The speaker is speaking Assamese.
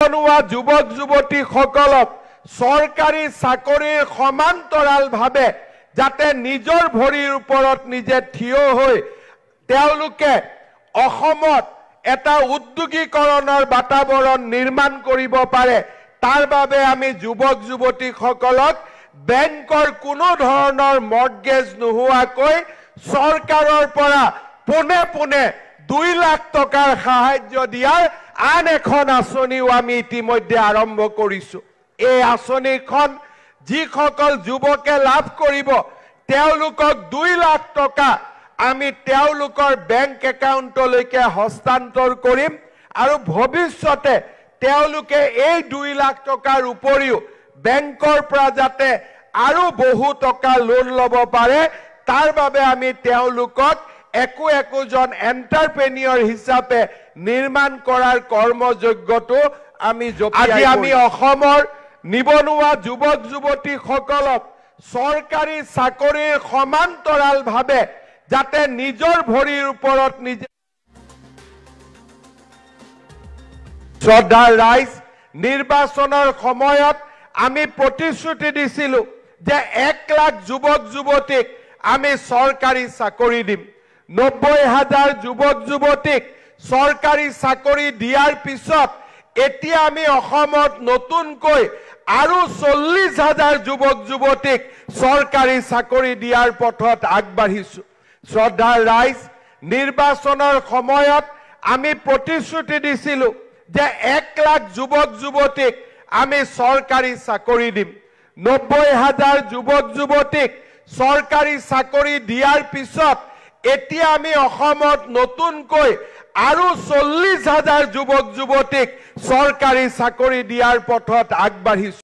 যুৱক যুৱতীসকলক চৰকাৰী চাকৰিৰ সমান্তৰালভাৱে যাতে নিজৰ ভৰিৰ ওপৰত নিজে থিয় হৈ তেওঁলোকে অসমত এটা উদ্যোগীকৰণৰ বাতাবৰণ নিৰ্মাণ কৰিব পাৰে তাৰ বাবে আমি যুৱক যুৱতীসকলক বেংকৰ কোনো ধৰণৰ মৰ্টগেজ নোহোৱাকৈ চৰকাৰৰ পৰা পোনে পোনে 2 লাখ টকাৰ সাহায্য দিয়াৰ আন এখন আঁচনিও আমি ইতিমধ্যে আৰম্ভ কৰিছো। এই আঁচনিখন যিসকল যুৱকে লাভ কৰিব তেওঁলোকক 2 লাখ টকা আমি তেওঁলোকৰ বেংক একাউণ্টলৈকে হস্তান্তৰ কৰিম আৰু ভৱিষ্যতে তেওঁলোকে এই 2 লাখ টকাৰ উপৰিও বেংকৰ পৰা যাতে আৰু বহু টকা লোন ল'ব পাৰে তাৰ বাবে আমি তেওঁলোকক একোজন এন্টাৰপ্ৰেনিয়ৰ হিচাপে নিৰ্মাণ কৰাৰ কৰ্মযোগ্যটো আমি আজি আমি অসমৰ নিবনুৱা যুৱক যুৱতীসকলক চৰকাৰী চাকৰিৰ সমান্তৰালভাৱে যাতে নিজৰ ভৰিৰ ওপৰত নিজে শ্ৰদ্ধাৰ ৰাইজ নিৰ্বাচনৰ সময়ত আমি প্ৰতিশ্ৰুতি দিছিলো যে 1 লাখ যুৱক যুৱতীক আমি চৰকাৰী চাকৰি দিম 90,000 যুৱক যুৱতীক চৰকাৰী চাকৰি দিয়াৰ পিছত এতিয়া আমি অসমত নতুনকৈ আৰু 40,000 যুৱক যুৱতীক চৰকাৰী চাকৰি দিয়াৰ পথত আগবাঢ়িছো। শ্ৰদ্ধাৰ ৰাইজ নিৰ্বাচনৰ সময়ত আমি প্ৰতিশ্ৰুতি দিছিলো যে 1 লাখ যুৱক যুৱতীক আমি চৰকাৰী চাকৰি দিম 90,000 যুৱক যুৱতীক চৰকাৰী চাকৰি দিয়াৰ পিছত এতিয়া আমি অসমত নতুনকৈ আৰু 40,000 যুৱক যুৱতীক চৰকাৰী চাকৰি দিয়াৰ পথত আগবাঢ়িছো।